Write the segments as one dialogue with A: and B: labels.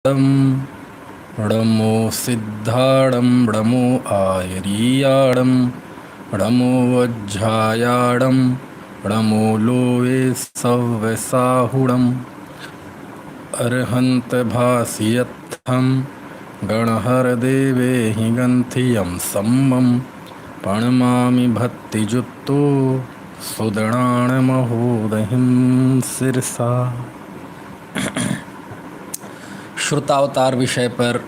A: णमो सिद्धाणं णमो आयरीयाणं णमो वज्झायाणं णमो Lowe सव्यसाहुणम् अर्हन्त भासियत्थं गणहरदेवे हि गन्थियं सम्मं प्रणमामि भक्तिजुक्तो सुदणाणमहोदहिं शिरसा। श्रुतावतार विषय पर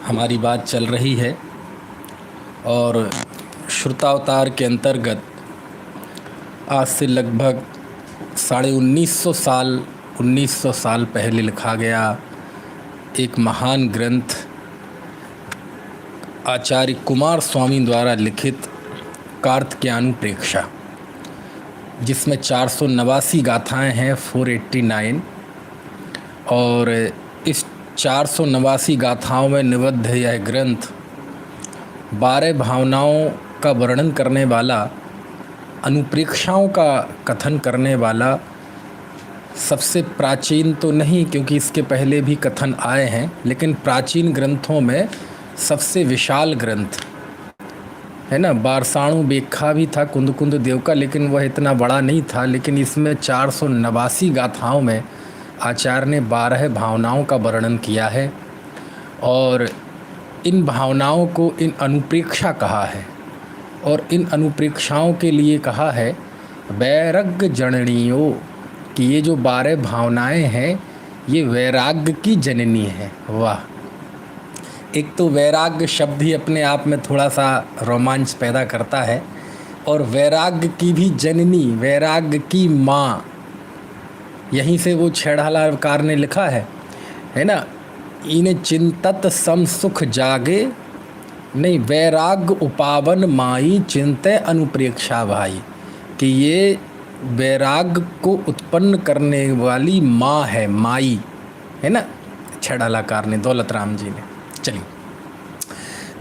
A: हमारी बात चल रही है और श्रुतावतार के अंतर्गत आज से लगभग 1950 साल पहले लिखा गया एक महान ग्रंथ आचार्य कुमार स्वामी द्वारा लिखित कार्तिकेयानुप्रेक्षा, जिसमें 489 गाथाएं हैं, 489, और इस 489 गाथाओं में निबद्ध यह ग्रंथ 12 भावनाओं का वर्णन करने वाला, अनुप्रेक्षाओं का कथन करने वाला सबसे प्राचीन तो नहीं, क्योंकि इसके पहले भी कथन आए हैं, लेकिन प्राचीन ग्रंथों में सबसे विशाल ग्रंथ है ना। बारसाणु बेखा भी था, कुंद कुंद देव का, लेकिन वह इतना बड़ा नहीं था। लेकिन इसमें 489 गाथाओं में आचार्य ने 12 भावनाओं का वर्णन किया है और इन भावनाओं को इन अनुप्रेक्षा कहा है और इन अनुप्रेक्षाओं के लिए कहा है वैराग्य जननियों, कि ये जो 12 भावनाएं हैं ये वैराग्य की जननी है। वाह! एक तो वैराग्य शब्द ही अपने आप में थोड़ा सा रोमांच पैदा करता है, और वैराग्य की भी जननी, वैराग्य की माँ, यहीं से वो छेड़ालाकार ने लिखा है ना, इन चिंतत सम सुख जागे, नहीं वैराग्य उपावन माई चिंते अनुप्रेक्षा भाई, कि ये वैराग्य को उत्पन्न करने वाली माँ है, माई है ना, छेड़ालाकार ने, दौलत राम जी ने। चलिए,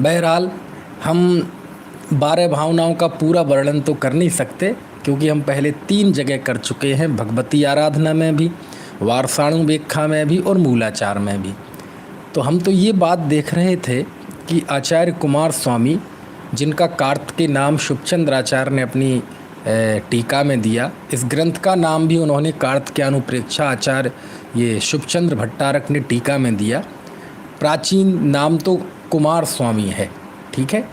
A: बहरहाल हम 12 भावनाओं का पूरा वर्णन तो कर नहीं सकते, क्योंकि हम पहले 3 जगह कर चुके हैं, भगवती आराधना में भी, वारसाणु बेखा में भी और मूलाचार में भी। तो हम तो ये बात देख रहे थे कि आचार्य कुमार स्वामी, जिनका कार्तिकेय नाम शुभचंद्र आचार्य ने अपनी टीका में दिया, इस ग्रंथ का नाम भी उन्होंने कार्तिकेयानुप्रेक्षा आचार्य ये शुभचंद्र भट्टारक ने टीका में दिया। प्राचीन नाम तो कुमार स्वामी है, ठीक है,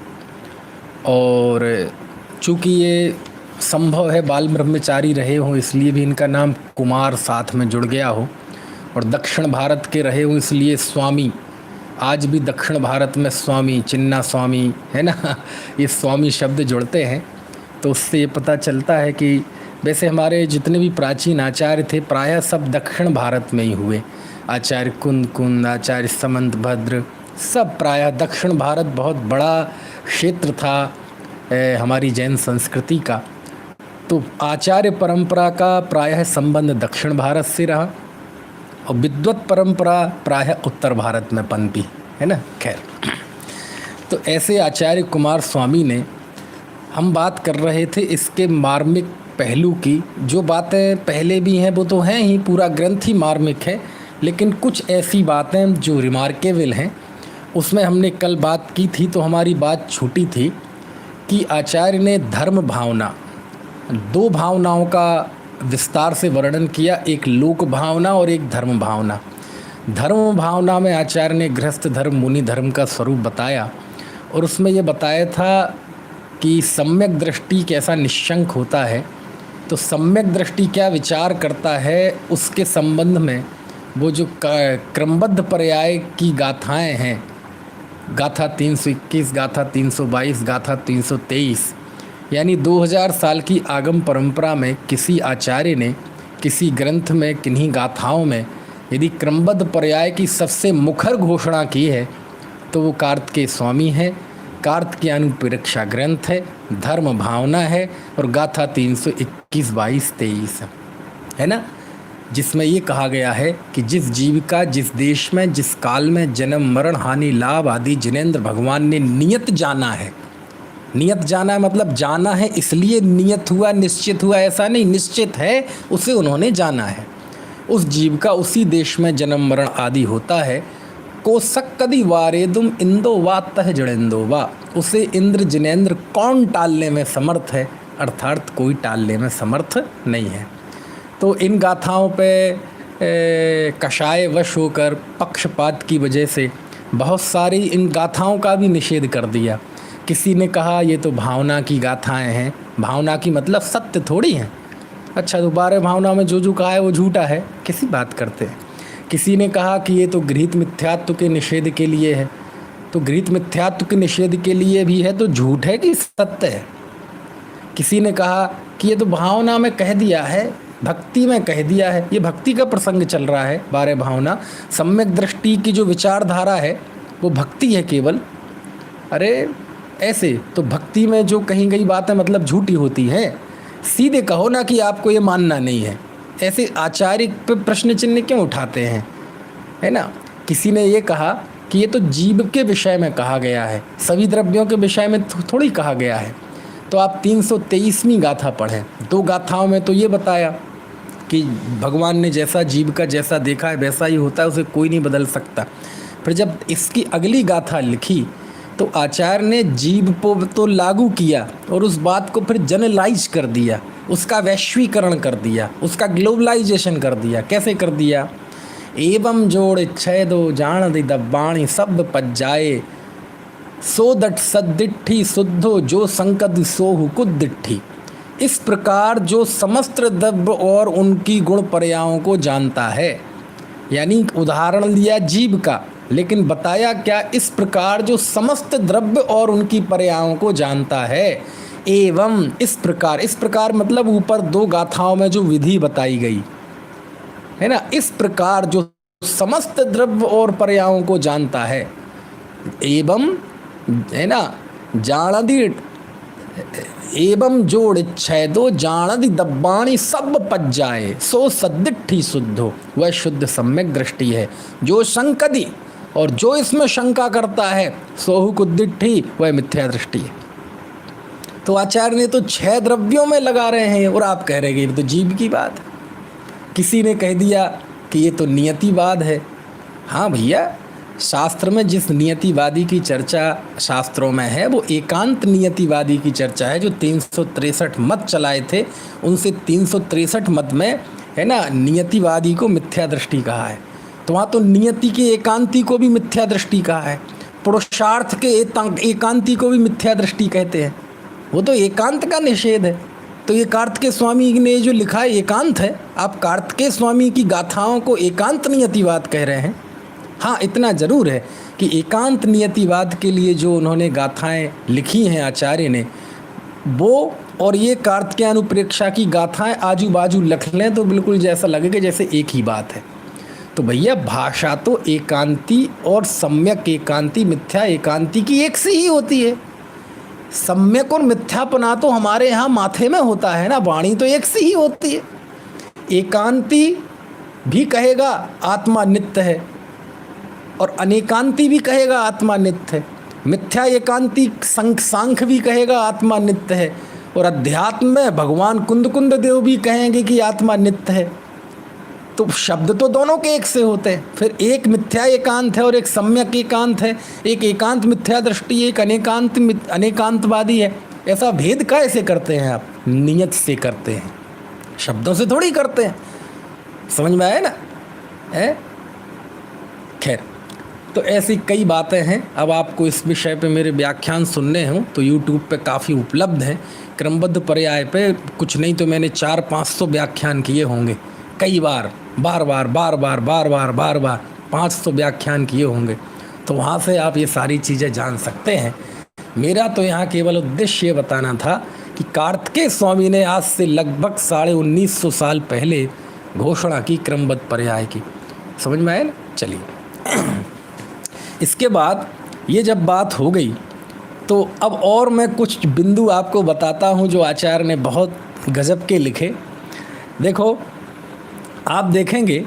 A: और चूँकि ये संभव है बाल ब्रह्मचारी रहे हों, इसलिए भी इनका नाम कुमार साथ में जुड़ गया हो, और दक्षिण भारत के रहे हों इसलिए स्वामी, आज भी दक्षिण भारत में स्वामी, चिन्ना स्वामी है ना, ये स्वामी शब्द जुड़ते हैं। तो उससे ये पता चलता है कि वैसे हमारे जितने भी प्राचीन आचार्य थे प्रायः सब दक्षिण भारत में ही हुए। आचार्य कुंद, आचार्य समंतभद्र, सब प्रायः दक्षिण भारत बहुत बड़ा क्षेत्र था हमारी जैन संस्कृति का। तो आचार्य परंपरा का प्रायः संबंध दक्षिण भारत से रहा और विद्वत परंपरा प्रायः उत्तर भारत में पनपी, है ना। खैर, तो ऐसे आचार्य कुमार स्वामी ने, हम बात कर रहे थे इसके मार्मिक पहलू की, जो बातें पहले भी हैं वो तो हैं ही, पूरा ग्रंथ ही मार्मिक है, लेकिन कुछ ऐसी बातें जो रिमार्केबल हैं, उसमें हमने कल बात की थी, तो हमारी बात छूटी थी कि आचार्य ने धर्म भावना, 2 भावनाओं का विस्तार से वर्णन किया, एक लोक भावना और एक धर्म भावना। धर्म भावना में आचार्य ने गृहस्थ धर्म, मुनि धर्म का स्वरूप बताया, और उसमें ये बताया था कि सम्यक दृष्टि कैसा निशंक होता है। तो सम्यक दृष्टि क्या विचार करता है, उसके संबंध में वो जो क्रमबद्ध पर्याय की गाथाएं हैं, गाथा 321, गाथा 322, गाथा 323, यानी 2000 साल की आगम परंपरा में किसी आचार्य ने किसी ग्रंथ में, किन्हीं गाथाओं में यदि क्रमबद्ध पर्याय की सबसे मुखर घोषणा की है तो वो कार्तिकेय स्वामी है। कार्तिकेयानुप्रेक्षा ग्रंथ है, धर्म भावना है, और गाथा 321, 22, 23 है ना, जिसमें ये कहा गया है कि जिस जीव का जिस देश में जिस काल में जन्म मरण हानि लाभ आदि जिनेंद्र भगवान ने नियत जाना है, नियत जाना है मतलब जाना है इसलिए नियत हुआ, निश्चित हुआ ऐसा नहीं, निश्चित है उसे उन्होंने जाना है। उस जीव का उसी देश में जन्म मरण आदि होता है। को सक्कदि वारेदुम इंदो वा तह जड़ेंदो वा, उसे इंद्र जिनेंद्र कौन टालने में समर्थ है, अर्थात कोई टालने में समर्थ नहीं है। तो इन गाथाओं पे कषाय वश होकर पक्षपात की वजह से बहुत सारी इन गाथाओं का भी निषेध कर दिया। किसी ने कहा ये तो भावना की गाथाएं हैं, भावना की मतलब सत्य थोड़ी हैं। अच्छा, तो 12 भावना में जो कहा है वो झूठा है, किसी बात करते हैं। किसी ने कहा कि ये तो गृहीत मिथ्यात्व के निषेध के लिए है, तो गृहीत मिथ्यात्व के निषेध के लिए भी है तो झूठ है कि सत्य है। किसी ने कहा कि ये तो भावना में कह दिया है, भक्ति में कह दिया है, ये भक्ति का प्रसंग चल रहा है। 12 भावना सम्यक दृष्टि की जो विचारधारा है वो भक्ति है केवल। अरे ऐसे तो भक्ति में जो कही गई बातें मतलब झूठी होती हैं। सीधे कहो ना कि आपको ये मानना नहीं है, ऐसे आचार्य पे प्रश्न चिन्ह क्यों उठाते हैं, है ना। किसी ने ये कहा कि ये तो जीव के विषय में कहा गया है, सभी द्रव्यों के विषय में थोड़ी कहा गया है। तो आप 323वीं गाथा पढ़ें। 2 गाथाओं में तो ये बताया कि भगवान ने जैसा जीव का जैसा देखा है वैसा ही होता है, उसे कोई नहीं बदल सकता। फिर जब इसकी अगली गाथा लिखी तो आचार्य ने जीव को तो लागू किया और उस बात को फिर जनरलाइज कर दिया, उसका वैश्वीकरण कर दिया, उसका ग्लोबलाइजेशन कर दिया। कैसे कर दिया? एवं जोड़ छेदो जान दी दब्बाणी शब्द पज्जाए सो दट सद्दिट्ठी शुद्धो जो संकद सोहु कुद्दिट्ठी। इस प्रकार जो समस्त द्रव्य और उनकी गुण पर्यायों को जानता है, यानी उदाहरण लिया जीव का, लेकिन बताया क्या? इस प्रकार जो समस्त द्रव्य और उनकी पर्यायों को जानता है। एवं इस प्रकार मतलब ऊपर 2 गाथाओं में जो विधि बताई गई है ना, इस प्रकार जो समस्त द्रव्य और पर्यायों को जानता है। एवं है ना, जानदी एवं जोड़ छेदो जानदी दब्बाणी सब पज्जाए सो सद्दिट्ठी शुद्धो, वह शुद्ध सम्यक दृष्टि है। जो शंकदी और जो इसमें शंका करता है सोहु कुद्दिट्ठी, वह मिथ्या दृष्टि है। तो आचार्य ने तो 6 द्रव्यों में लगा रहे हैं और आप कह रहे हैं ये तो जीव की बात है। किसी ने कह दिया कि ये तो नियतिवाद है। हाँ भैया, शास्त्र में जिस नियतिवादी की चर्चा शास्त्रों में है वो एकांत नियतिवादी की चर्चा है, जो 363 मत चलाए थे। उनसे 363 मत में है ना नियतिवादी को मिथ्या दृष्टि कहा है। तो वहाँ तो नियति के एकांती को भी मिथ्या दृष्टि कहा है, पुरुषार्थ के एकांती को भी मिथ्या दृष्टि कहते हैं। वो तो एकांत का निषेध है। तो ये कार्तिकेय स्वामी ने जो लिखा है एकांत है, आप कार्तिकेय स्वामी की गाथाओं को एकांत नियतिवाद कह रहे हैं। हाँ, इतना ज़रूर है कि एकांत नियतिवाद के लिए जो उन्होंने गाथाएं लिखी हैं आचार्य ने, वो और ये कार्तिकेयानुप्रेक्षा की गाथाएं आजू बाजू लिख लें तो बिल्कुल जैसा लगेगा जैसे एक ही बात है। तो भैया भाषा तो एकांती और सम्यक एकांती मिथ्या एकांती की एक सी ही होती है। सम्यक और मिथ्यापना तो हमारे यहाँ माथे में होता है ना, वाणी तो एक सी ही होती है। एकांती भी कहेगा आत्मा नित्य है और अनेकांती भी कहेगा आत्मा नित्य है। मिथ्या एकांती सांख्य भी कहेगा आत्मा नित्य है, और अध्यात्म में भगवान कुंद देव भी कहेंगे कि आत्मा नित्य है। तो शब्द तो दोनों के एक से होते हैं। फिर एक मिथ्या एकांत है और एक सम्यक एकांत है, एक एकांत मिथ्या दृष्टि, एक अनेकांतवादी है। ऐसा भेद कैसे करते हैं आप? नियत से करते हैं, शब्दों से थोड़ी करते हैं। समझ में आया ना? है खैर, तो ऐसी कई बातें हैं। अब आपको इस विषय पे मेरे व्याख्यान सुनने हों तो YouTube पे काफ़ी उपलब्ध हैं। क्रमबद्ध पर्याय पे कुछ नहीं तो मैंने 400-500 व्याख्यान किए होंगे, कई बार, बार बार 500 व्याख्यान किए होंगे। तो वहाँ से आप ये सारी चीज़ें जान सकते हैं। मेरा तो यहाँ केवल उद्देश्य ये बताना था कि कार्तिकेय स्वामी ने आज से लगभग 1950 साल पहले घोषणा की क्रमबद्ध पर्याय की। समझ में आया ना? चलिए, इसके बाद ये जब बात हो गई तो अब और मैं कुछ बिंदु आपको बताता हूँ जो आचार्य ने बहुत गजब के लिखे। देखो, आप देखेंगे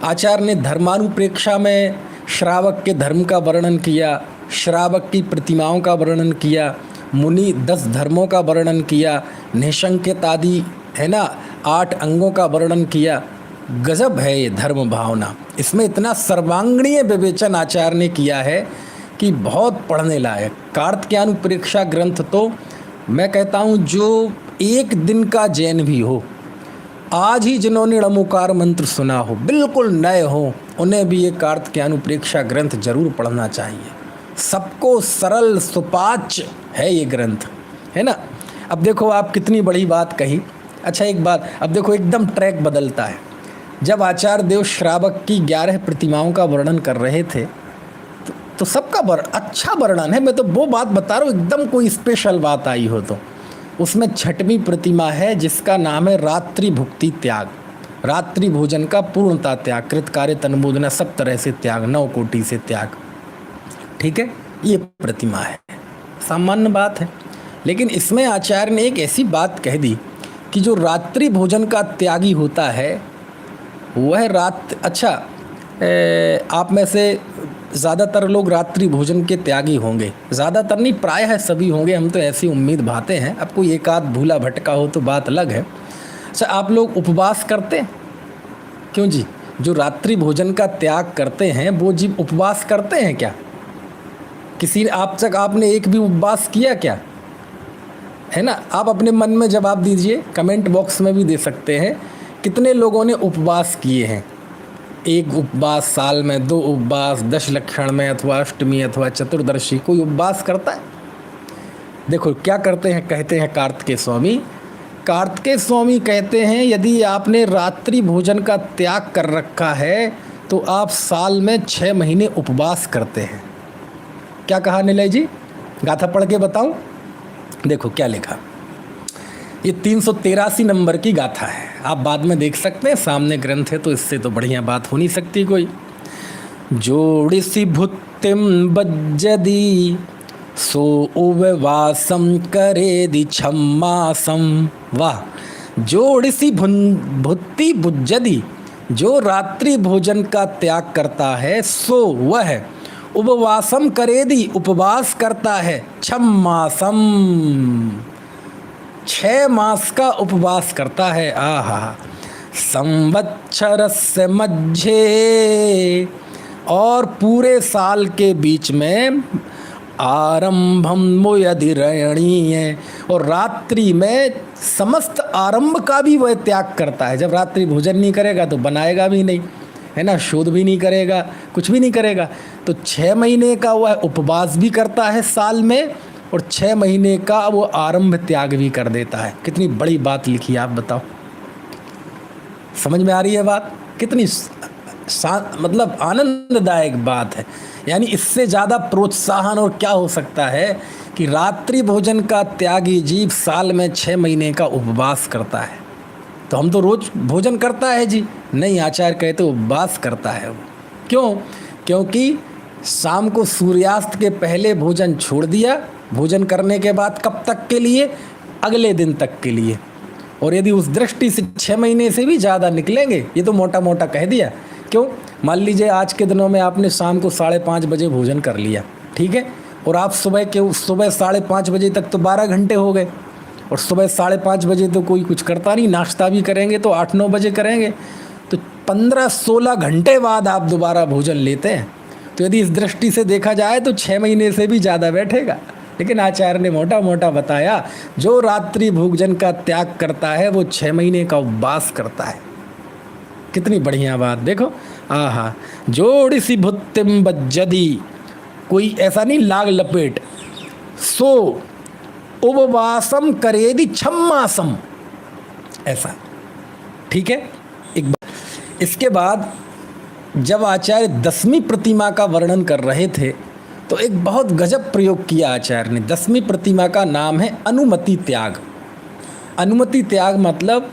A: आचार्य ने धर्मानुप्रेक्षा में श्रावक के धर्म का वर्णन किया, श्रावक की प्रतिमाओं का वर्णन किया, मुनि 10 धर्मों का वर्णन किया, निशंकित आदि है ना 8 अंगों का वर्णन किया। गजब है ये धर्म भावना। इसमें इतना सर्वांगीण विवेचन आचार्य ने किया है कि बहुत पढ़ने लायक। कार्तिकेयानुप्रेक्षा ग्रंथ तो मैं कहता हूँ जो एक दिन का जैन भी हो, आज ही जिन्होंने णमोकार मंत्र सुना हो, बिल्कुल नए हो, उन्हें भी ये कार्तिकेयानुप्रेक्षा ग्रंथ जरूर पढ़ना चाहिए। सबको सरल सुपाच्य है ये ग्रंथ, है ना। अब देखो आप कितनी बड़ी बात कही। अच्छा एक बात, अब देखो एकदम ट्रैक बदलता है। जब आचार्य देव श्रावक की 11 प्रतिमाओं का वर्णन कर रहे थे तो सबका अच्छा वर्णन है। मैं तो वो बात बता रहा हूँ, एकदम कोई स्पेशल बात आई हो तो उसमें 6वीं प्रतिमा है जिसका नाम है रात्रि भुक्ति त्याग। रात्रि भोजन का पूर्णता त्याग, कृतकार्य तन्मोदना, सब तरह से त्याग, 9 कोटि से त्याग। ठीक है, ये प्रतिमा है, सामान्य बात है। लेकिन इसमें आचार्य ने एक ऐसी बात कह दी कि जो रात्रि भोजन का त्यागी होता है वह आप में से ज़्यादातर लोग रात्रि भोजन के त्यागी होंगे, ज़्यादातर नहीं प्रायः सभी होंगे, हम तो ऐसी उम्मीद भाते हैं। अब कोई एक आध भूला भटका हो तो बात अलग है। अच्छा, आप लोग उपवास करते हैं? क्यों जी, जो रात्रि भोजन का त्याग करते हैं वो जी उपवास करते हैं क्या? किसी आप तक आपने एक भी उपवास किया क्या? है ना, आप अपने मन में जवाब दीजिए, कमेंट बॉक्स में भी दे सकते हैं। कितने लोगों ने उपवास किए हैं? एक उपवास साल में, 2 उपवास दश लक्षण में, अथवा अष्टमी अथवा चतुर्दशी, कोई उपवास करता है? देखो क्या करते हैं, कहते हैं कार्तिकेय स्वामी कहते हैं यदि आपने रात्रि भोजन का त्याग कर रखा है तो आप साल में 6 महीने उपवास करते हैं। क्या कहा निलय जी? गाथा पढ़ के बताऊं? देखो क्या लिखा। ये 383 नंबर की गाथा है, आप बाद में देख सकते हैं, सामने ग्रंथ है तो इससे तो बढ़िया बात हो नहीं सकती कोई। जोड़िसी भुत्तिम बज्जदी सो उपवासम करेदि छम्मासम। वाह, जोड़िसी भुत्ति बुज्जदी, जो रात्रि भोजन का त्याग करता है सो वह उपवासम करेदि, उपवास करता है, छम्मासम, 6 मास का उपवास करता है। आहा, संवत्सरस्य मध्ये, और पूरे साल के बीच में, आरंभम यदिरणीय, और रात्रि में समस्त आरंभ का भी वह त्याग करता है। जब रात्रि भोजन नहीं करेगा तो बनाएगा भी नहीं, है ना, शोध भी नहीं करेगा, कुछ भी नहीं करेगा। तो 6 महीने का वह उपवास भी करता है साल में, और 6 महीने का वो आरंभ त्याग भी कर देता है। कितनी बड़ी बात लिखी है, आप बताओ। समझ में आ रही है बात? कितनी मतलब आनंददायक बात है। यानी इससे ज़्यादा प्रोत्साहन और क्या हो सकता है कि रात्रि भोजन का त्यागी जीव साल में 6 महीने का उपवास करता है। तो हम तो रोज भोजन करता है जी, नहीं, आचार्य कहते उपवास करता है वो। क्यों? क्योंकि शाम को सूर्यास्त के पहले भोजन छोड़ दिया, भोजन करने के बाद कब तक के लिए? अगले दिन तक के लिए। और यदि उस दृष्टि से 6 महीने से भी ज़्यादा निकलेंगे, ये तो मोटा मोटा कह दिया। क्यों? मान लीजिए आज के दिनों में आपने शाम को 5:30 बजे भोजन कर लिया, ठीक है, और आप सुबह 5:30 बजे तक तो 12 घंटे हो गए, और सुबह 5:30 बजे तो कोई कुछ करता नहीं, नाश्ता भी करेंगे तो 8-9 बजे करेंगे, तो 15-16 घंटे बाद आप दोबारा भोजन लेते हैं। तो यदि इस दृष्टि से देखा जाए तो 6 महीने से भी ज़्यादा बैठेगा। लेकिन आचार्य ने मोटा मोटा बताया, जो रात्रि भोजन का त्याग करता है वो 6 महीने का उपवास करता है। कितनी बढ़िया बात, देखो। आहा, जोड़िसी भुत्तिम बज्जदी, कोई ऐसा नहीं लाग लपेट, सो उपवासम करेदि छम्मासम, ऐसा, ठीक है। इसके बाद जब आचार्य 10वीं प्रतिमा का वर्णन कर रहे थे तो एक बहुत गजब प्रयोग किया आचार्य ने। 10वीं प्रतिमा का नाम है अनुमति त्याग। अनुमति त्याग मतलब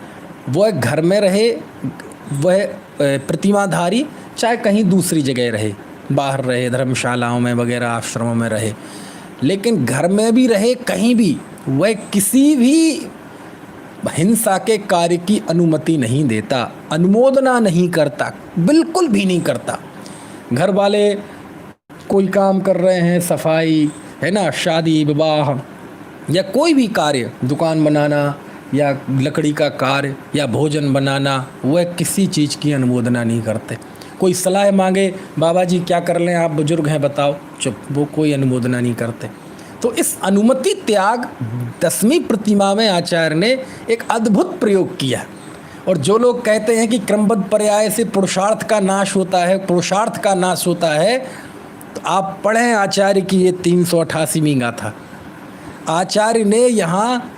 A: वह घर में रहे, वह प्रतिमाधारी, चाहे कहीं दूसरी जगह रहे, बाहर रहे, धर्मशालाओं में वगैरह, आश्रमों में रहे, लेकिन घर में भी रहे, कहीं भी, वह किसी भी हिंसा के कार्य की अनुमति नहीं देता, अनुमोदना नहीं करता, बिल्कुल भी नहीं करता। घर वाले कोई काम कर रहे हैं, सफाई है ना, शादी विवाह या कोई भी कार्य, दुकान बनाना, या लकड़ी का कार्य या भोजन बनाना, वह किसी चीज़ की अनुमोदना नहीं करते। कोई सलाह मांगे, बाबा जी क्या कर लें, आप बुजुर्ग हैं बताओ, चुप, वो कोई अनुमोदना नहीं करते। तो इस अनुमति त्याग 10वीं प्रतिमा में आचार्य ने एक अद्भुत प्रयोग किया। और जो लोग कहते हैं कि क्रमबद्ध पर्याय से पुरुषार्थ का नाश होता है, पुरुषार्थ का नाश होता है, तो आप पढ़ें आचार्य की ये 388वीं गाथा। आचार्य ने यहाँ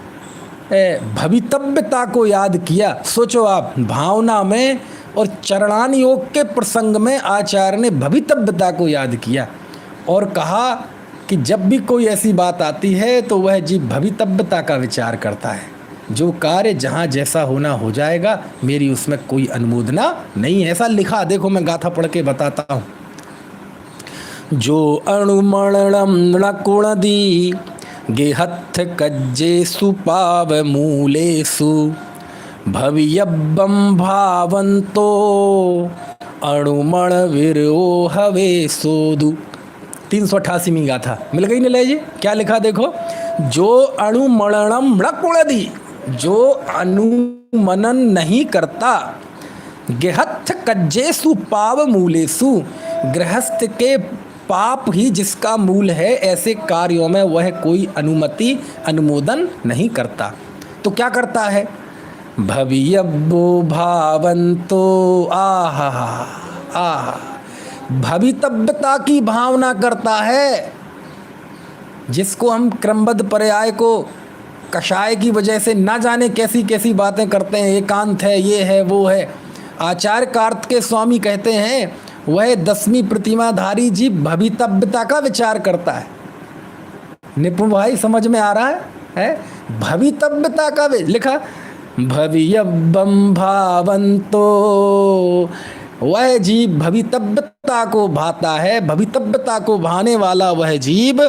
A: भवितव्यता को याद किया। सोचो आप, भावना में और चरणान योग के प्रसंग में आचार्य ने भवितव्यता को याद किया और कहा कि जब भी कोई ऐसी बात आती है तो वह जीव भवितव्यता का विचार करता है। जो कार्य जहाँ जैसा होना हो जाएगा, मेरी उसमें कोई अनुमोदना नहीं है। ऐसा लिखा, देखो मैं गाथा पढ़ के बताता हूँ। जो अणुमणम नकुणदी गेहत्थ कज्जेसु पाव मूलेसु भवियब्बम भावंतो अणुमण विरो हवे सोदु। 388वीं गाथा मिल गई नीलय जी? क्या लिखा देखो, जो अणुमणम नकुणदी, जो अनुमनन नहीं करता, गेहत्थ कज्जेसु पाव मूलेसु, गृहस्थ के पाप ही जिसका मूल है, ऐसे कार्यों में वह कोई अनुमति अनुमोदन नहीं करता। तो क्या करता है? भवियब्बो भावंतो, आहा आहा, भवितव्यता की भावना करता है। जिसको हम क्रमबद्ध पर्याय को कषाय की वजह से ना जाने कैसी कैसी बातें करते हैं, एकांत है, ये है, वो है। आचार्य कार्तिकेय स्वामी कहते हैं वह 10वीं प्रतिमाधारी जीव भवितव्यता का विचार करता है। निपुण भाई समझ में आ रहा है? भवितव्यता का लिखा, भवियब्बम भावंतो, वह जीव भवितव्यता को भाता है, भवितव्यता को भाने वाला वह जीव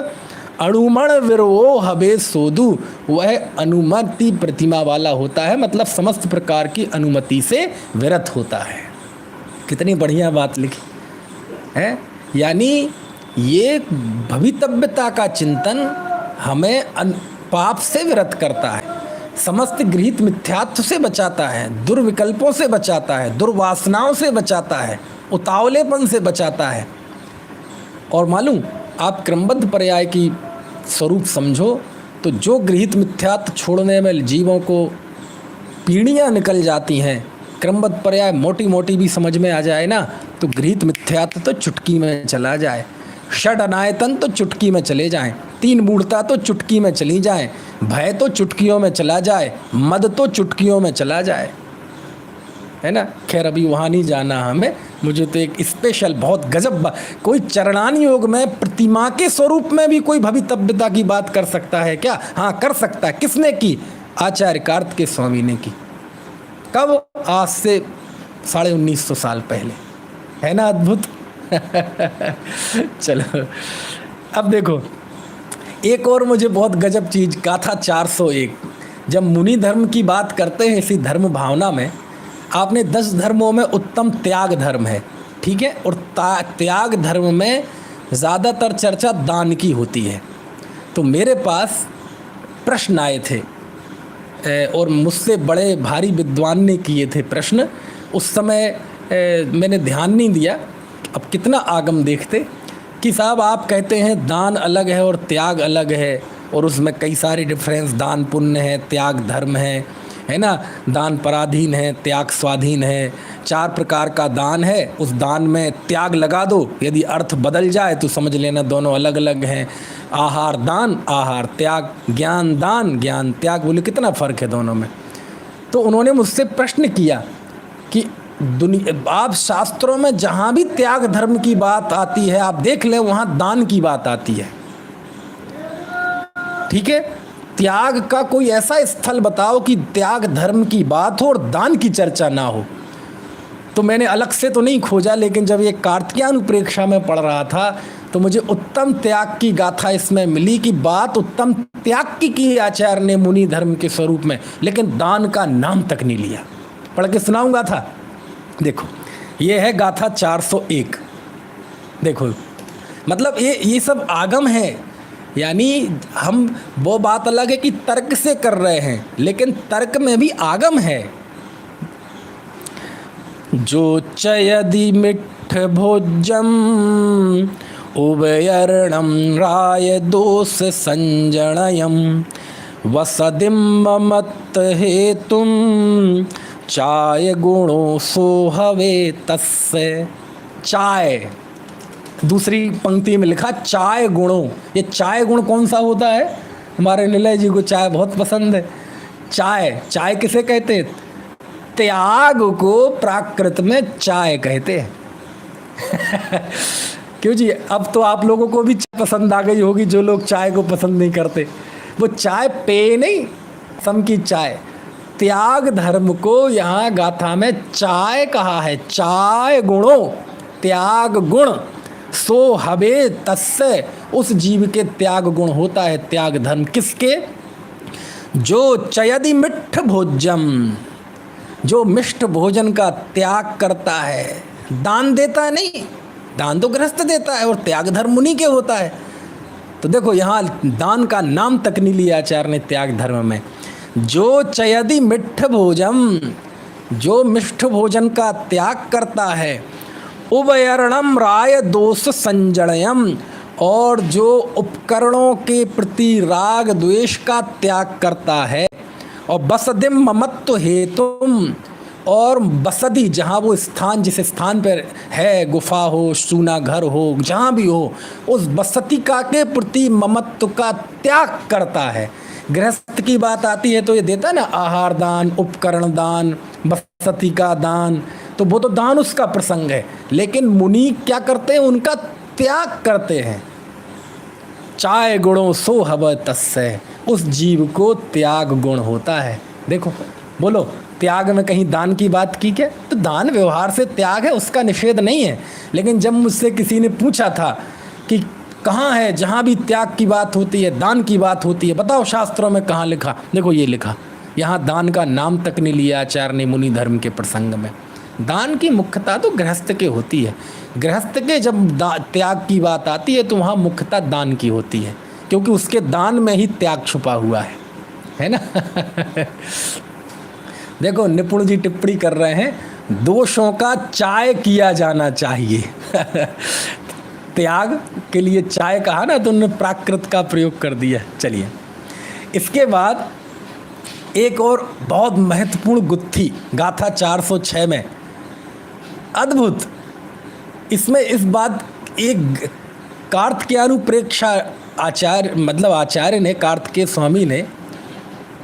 A: अणुमण विरो हवे सोदु, वह अनुमति प्रतिमा वाला होता है, मतलब समस्त प्रकार की अनुमति से विरत होता है। कितनी बढ़िया बात लिखी है। यानी ये भवितव्यता का चिंतन हमें पाप से विरत करता है, समस्त गृहीत मिथ्यात्व से बचाता है, दुर्विकल्पों से बचाता है, दुर्वासनाओं से बचाता है, उतावलेपन से बचाता है। और मालूम, आप क्रमबद्ध पर्याय की स्वरूप समझो तो जो गृहीत मिथ्यात्व छोड़ने में जीवों को पीढ़ियाँ निकल जाती हैं, क्रमबद्ध पर्याय मोटी मोटी भी समझ में आ जाए ना, तो गृहीत मिथ्यात्व तो चुटकी में चला जाए, षड अनायतन तो चुटकी में चले जाएं, 3 मूढ़ता तो चुटकी में चली जाएं, भय तो चुटकियों में चला जाए, मद तो चुटकियों में चला जाए, है ना। खैर अभी वहाँ नहीं जाना हमें। मुझे तो एक स्पेशल बहुत गजब कोई चरणान योग में प्रतिमा के स्वरूप में भी कोई भवितव्यता की बात कर सकता है क्या? हाँ कर सकता है। किसने की? आचार्य कार्तिकेय स्वामी ने की। कब? आज से 1950 साल पहले, है ना अद्भुत। चलो अब देखो, एक और मुझे बहुत गजब चीज, गाथा 401। जब मुनि धर्म की बात करते हैं इसी धर्म भावना में, आपने 10 धर्मों में उत्तम त्याग धर्म है, ठीक है, और त्याग धर्म में ज़्यादातर चर्चा दान की होती है। तो मेरे पास प्रश्न आए थे और मुझसे बड़े भारी विद्वान ने किए थे प्रश्न। उस समय मैंने ध्यान नहीं दिया, अब कितना आगम देखते कि साहब आप कहते हैं दान अलग है और त्याग अलग है, और उसमें कई सारे डिफरेंस, दान पुण्य है, त्याग धर्म है ना, दान पराधीन है, त्याग स्वाधीन है, 4 प्रकार का दान है, उस दान में त्याग लगा दो, यदि अर्थ बदल जाए तो समझ लेना दोनों अलग अलग हैं। आहार दान, आहार त्याग, ज्ञान दान, ज्ञान त्याग, बोले कितना फ़र्क है दोनों में। तो उन्होंने मुझसे प्रश्न किया कि आप शास्त्रों में जहाँ भी त्याग धर्म की बात आती है, आप देख लें वहाँ दान की बात आती है, ठीक है। त्याग का कोई ऐसा स्थल बताओ कि त्याग धर्म की बात हो और दान की चर्चा ना हो। तो मैंने अलग से तो नहीं खोजा, लेकिन जब ये कार्तिकेयानुप्रेक्षा में पढ़ रहा था तो मुझे उत्तम त्याग की गाथा इसमें मिली कि बात उत्तम त्याग की आचार्य ने मुनि धर्म के स्वरूप में, लेकिन दान का नाम तक नहीं लिया। पढ़ के सुनाऊंगा था। देखो ये है गाथा 401। देखो मतलब ये सब आगम है, यानी हम, वो बात अलग है कि तर्क से कर रहे हैं, लेकिन तर्क में भी आगम है। जो चयदि मिट्ठ भोजम उभयर्णम राय दोष संजनयम वसदिम मत हेतुम चाय गुणों सोहवे तस्य। चाय, दूसरी पंक्ति में लिखा चाय गुणों। ये चाय गुण कौन सा होता है? हमारे निलय जी को चाय बहुत पसंद है। चाय, चाय किसे कहते हैं? त्याग को प्राकृत में चाय कहते हैं। क्यों जी, अब तो आप लोगों को भी चाय पसंद आ गई होगी, जो लोग चाय को पसंद नहीं करते। वो चाय पे नहीं, सम की चाय। त्याग धर्म को यहाँ गाथा में चाय कहा है। चाय गुणों, त्याग गुण, सो हवे तस्य, उस जीव के त्याग गुण होता है त्याग धर्म। किसके? जो चयदि मिट्ठ भोज्यम, जो मिष्ट भोजन का त्याग करता है, दान देता नहीं, दान तो गृहस्थ देता है और त्याग धर्म मुनि के होता है। तो देखो यहाँ दान का नाम तक नहीं लिया आचार्य ने त्याग धर्म में। जो चयदि मिट्ठ भोजम, जो मिष्ट भोजन का त्याग करता है, उभयर्णम राय दोष संजनयम, और जो उपकरणों के प्रति राग द्वेष का त्याग करता है, और बसदिम ममत्व हेतुम, और बसदी, जहाँ वो स्थान, जिस स्थान पर है, गुफा हो, सूना घर हो, जहाँ भी हो, उस बसतिका के प्रति ममत्व का त्याग करता है। गृहस्थ की बात आती है तो ये देता है ना, आहार दान, उपकरण दान, बसती का दान, तो वो तो दान उसका प्रसंग है। लेकिन मुनि क्या करते हैं? उनका त्याग करते हैं। चाय गुणों सो हव तस्य, उस जीव को त्याग गुण होता है। देखो, बोलो, त्याग में कहीं दान की बात की क्या? तो दान व्यवहार से त्याग है, उसका निषेध नहीं है। लेकिन जब मुझसे किसी ने पूछा था कि कहाँ है जहाँ भी त्याग की बात होती है, दान की बात होती है, बताओ शास्त्रों में कहाँ लिखा? देखो ये लिखा, यहाँ दान का नाम तक नहीं लिया आचार्य ने मुनि धर्म के प्रसंग में। दान की मुख्यता तो गृहस्थ के होती है। गृहस्थ के जब त्याग की बात आती है तो वहाँ मुख्यता दान की होती है, क्योंकि उसके दान में ही त्याग छुपा हुआ है ना। देखो निपुण जी टिप्पणी कर रहे हैं, दोषों का चाय किया जाना चाहिए। त्याग के लिए चाय कहा ना, तो उन्होंने प्राकृत का प्रयोग कर दिया। चलिए, इसके बाद एक और बहुत महत्वपूर्ण गुत्थी गाथा 406 में, अद्भुत। इसमें इस बात, एक कार्तिकेयानुप्रेक्षा आचार्य, मतलब आचार्य ने, कार्तिकेय स्वामी ने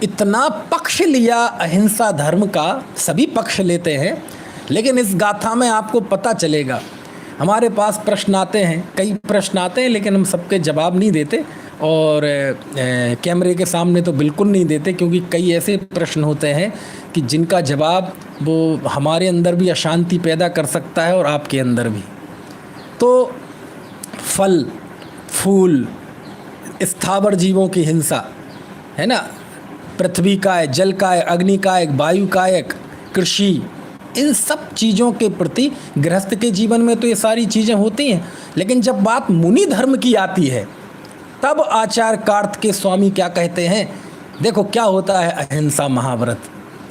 A: इतना पक्ष लिया अहिंसा धर्म का। सभी पक्ष लेते हैं, लेकिन इस गाथा में आपको पता चलेगा। हमारे पास प्रश्न आते हैं, कई प्रश्न आते हैं, लेकिन हम सबके जवाब नहीं देते, और कैमरे के सामने तो बिल्कुल नहीं देते, क्योंकि कई ऐसे प्रश्न होते हैं कि जिनका जवाब वो हमारे अंदर भी अशांति पैदा कर सकता है और आपके अंदर भी। तो फल फूल, स्थावर जीवों की हिंसा है ना, पृथ्वी कायक, जल कायक, अग्नि कायक, वायु कायक, कृषि, इन सब चीज़ों के प्रति गृहस्थ के जीवन में तो ये सारी चीज़ें होती हैं। लेकिन जब बात मुनि धर्म की आती है, तब आचार्य कार्तिकेय स्वामी क्या कहते हैं? देखो क्या होता है अहिंसा महाव्रत।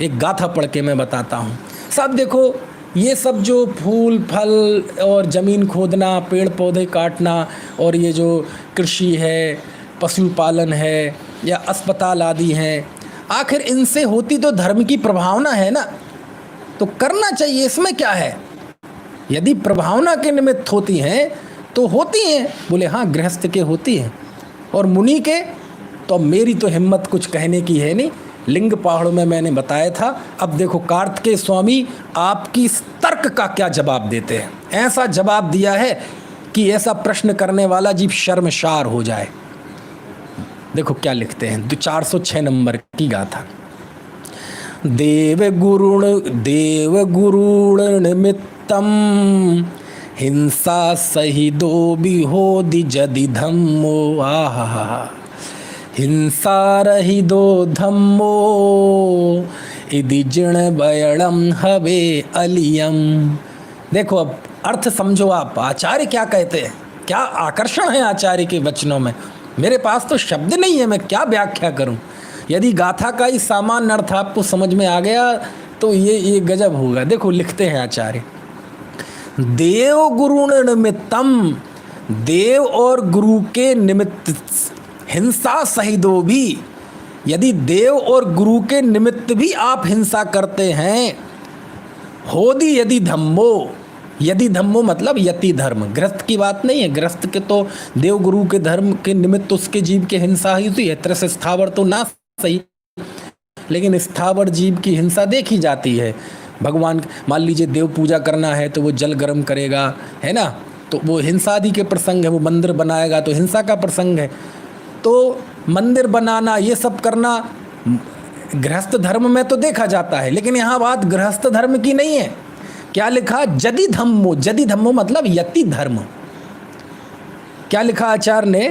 A: एक गाथा पढ़ के मैं बताता हूँ। सब देखो, ये सब जो फूल फल और ज़मीन खोदना, पेड़ पौधे काटना, और ये जो कृषि है, पशुपालन है, या अस्पताल आदि हैं, आखिर इनसे होती तो धर्म की प्रभावना है ना, तो करना चाहिए। इसमें क्या है? यदि प्रभावना के निमित्त होती हैं तो होती हैं। बोले हाँ, गृहस्थ के होती हैं, और मुनि के तो मेरी तो हिम्मत कुछ कहने की है नहीं। लिंग पहाड़ों में मैंने बताया था। अब देखो कार्तिकेय स्वामी आपकी इस तर्क का क्या जवाब देते हैं। ऐसा जवाब दिया है कि ऐसा प्रश्न करने वाला जीव शर्मशार हो जाए। देखो क्या लिखते हैं, 406 नंबर की गाथा। देव गुरुण निमित्तम हिंसा सही दो बिहोदि जदि धम्मो। आहा, हिंसा रही दो धम्मो इदि जिण बयणम हवे अलियम। देखो अब अर्थ समझो आप, आचार्य क्या कहते हैं, क्या आकर्षण है आचार्य के वचनों में। मेरे पास तो शब्द नहीं है, मैं क्या व्याख्या करूं। यदि गाथा का ही सामान्य अर्थ आपको समझ में आ गया तो ये गजब होगा। देखो लिखते हैं आचार्य, देव गुरु निमित्तम, देव और गुरु के निमित्त हिंसा सहितो भी, यदि देव और गुरु के निमित्त भी आप हिंसा करते हैं, होदी यदि धम्मो, यदि धम्मो मतलब यति धर्म, ग्रस्त की बात नहीं है, ग्रस्त के तो देव गुरु के धर्म के निमित्त उसके जीव की हिंसा ही होती है, तरह से स्थावर तो ना सही, लेकिन स्थावर जीव की हिंसा देखी जाती है। भगवान मान लीजिए देव पूजा करना है तो वो जल गर्म करेगा, है ना, तो वो हिंसा आदि के प्रसंग है। वो मंदिर बनाएगा तो हिंसा का प्रसंग है। तो मंदिर बनाना ये सब करना गृहस्थ धर्म में तो देखा जाता है, लेकिन यहाँ बात गृहस्थ धर्म की नहीं है। क्या लिखा, जदि धम्मो, जदि धम्मो मतलब यति धर्म। क्या लिखा आचार्य ने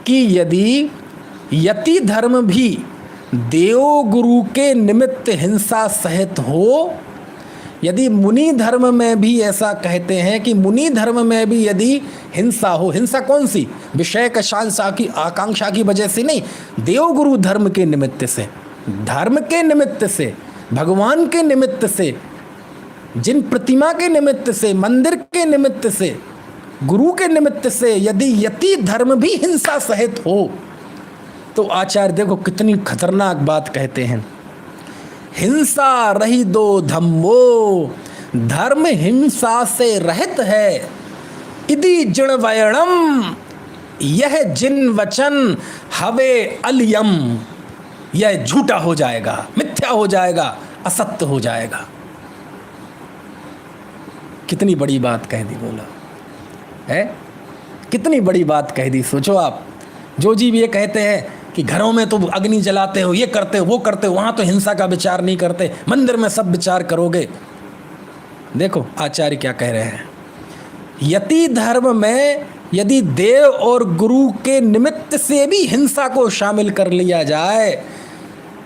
A: कि यदि यति धर्म भी देव गुरु के निमित्त हिंसा सहित हो, यदि मुनि धर्म में भी ऐसा कहते हैं कि मुनि धर्म में भी यदि हिंसा हो, हिंसा कौन सी, विषय कशांशा की आकांक्षा की वजह से नहीं, देव गुरु धर्म के निमित्त से, धर्म के निमित्त से, भगवान के निमित्त से, जिन प्रतिमा के निमित्त से, मंदिर के निमित्त से, गुरु के निमित्त से यदि यति धर्म भी हिंसा सहित हो, तो आचार्य देखो कितनी खतरनाक बात कहते हैं, हिंसा रही दो धम्मो, धर्म हिंसा से रहित है, इति जिण वयणम, यह जिन वचन हवे अलियम, यह झूठा हो जाएगा, मिथ्या हो जाएगा, असत्य हो जाएगा। कितनी बड़ी बात कह दी, बोला है, कितनी बड़ी बात कह दी। सोचो आप, जो जीव ये कहते हैं कि घरों में तो अग्नि जलाते हो, ये करते हो, वो करते हो, वहाँ तो हिंसा का विचार नहीं करते, मंदिर में सब विचार करोगे। देखो आचार्य क्या कह रहे हैं, यति धर्म में यदि देव और गुरु के निमित्त से भी हिंसा को शामिल कर लिया जाए,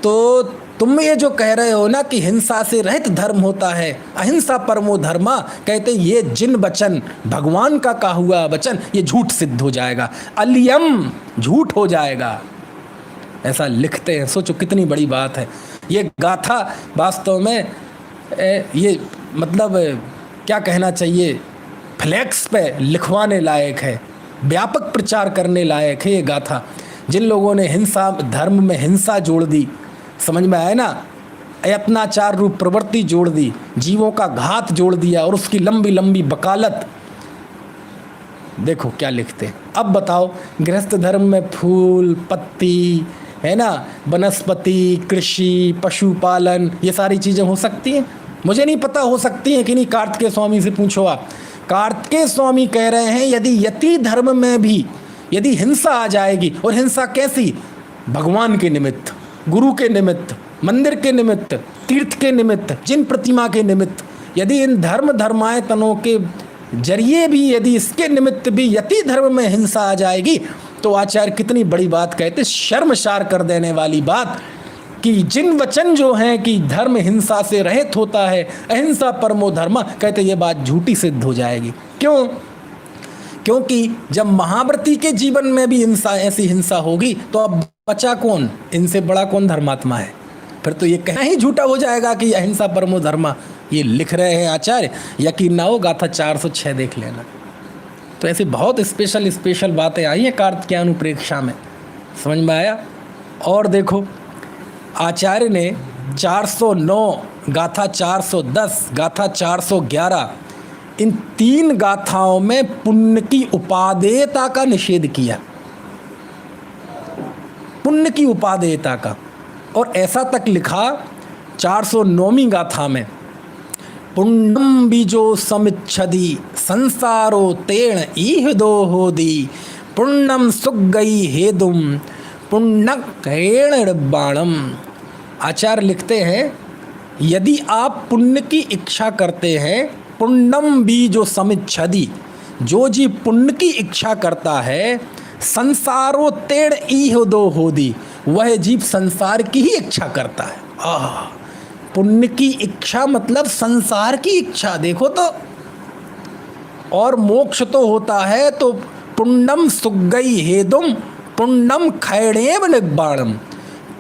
A: तो तुम ये जो कह रहे हो ना कि हिंसा से रहित धर्म होता है, अहिंसा परमो धर्मा, कहते ये जिन वचन, भगवान का कहा हुआ वचन, ये झूठ सिद्ध हो जाएगा, अलियम, झूठ हो जाएगा, ऐसा लिखते हैं। सोचो कितनी बड़ी बात है। ये गाथा वास्तव में ये मतलब क्या कहना चाहिए, फ्लैक्स पे लिखवाने लायक है, व्यापक प्रचार करने लायक है ये गाथा। जिन लोगों ने हिंसा, धर्म में हिंसा जोड़ दी, समझ में आया ना, अयत्नाचार रूप प्रवृत्ति जोड़ दी, जीवों का घात जोड़ दिया और उसकी लंबी लंबी वकालत, देखो क्या लिखते हैं। अब बताओ, गृहस्थ धर्म में फूल पत्ती, है ना, वनस्पति, कृषि, पशुपालन, ये सारी चीज़ें हो सकती हैं? मुझे नहीं पता हो सकती हैं कि नहीं, कार्तिकेय स्वामी से पूछो आप। कार्तिकेय स्वामी कह रहे हैं यदि यति धर्म में भी यदि हिंसा आ जाएगी, और हिंसा कैसी, भगवान के निमित्त, गुरु के निमित्त, मंदिर के निमित्त, तीर्थ के निमित्त, जिन प्रतिमा के निमित्त, यदि इन धर्मायतनों के जरिए भी यदि इसके निमित्त भी यति धर्म में हिंसा आ जाएगी, तो आचार्य कितनी बड़ी बात कहते, शर्मसार कर देने वाली बात, कि जिन वचन जो हैं कि धर्म हिंसा से रहित होता है, अहिंसा परमो धर्म, कहते ये बात झूठी सिद्ध हो जाएगी। क्यों? क्योंकि जब महाव्रती के जीवन में भी हिंसा, ऐसी हिंसा होगी, तो अब बचा कौन, इनसे बड़ा कौन धर्मात्मा है? फिर तो ये कहना ही झूठा हो जाएगा कि अहिंसा परमो धर्म। ये लिख रहे हैं आचार्य, यकीन ना हो गाथा 406 देख लेना। तो ऐसी बहुत स्पेशल बातें आई हैं कार्तिकेय अनुप्रेक्षा में, समझ में आया। और देखो आचार्य ने 409, गाथा 410, गाथा 411, इन 3 गाथाओं में पुण्य की उपादेयता का निषेध किया, पुण्य की उपादेयता का। और ऐसा तक लिखा 409वीं गाथा में, पुण्यम बीजो समिच्छदि संसारो तेण इह दो होदी, पुण्यम सुगई हेदुम पुण्यकेण बाणम। आचार्य लिखते हैं यदि आप पुण्य की इच्छा करते हैं, पुण्यम बीजो समिच्छदि, जो जी पुण्य की इच्छा करता है, संसारो तेण इह दो होदी, वह जीव संसार की ही इच्छा करता है। पुण्य की इच्छा मतलब संसार की इच्छा, देखो तो। और मोक्ष तो होता है तो पुण्यम सुगई हेदुम पुण्यम खैणेव निब्बाणम,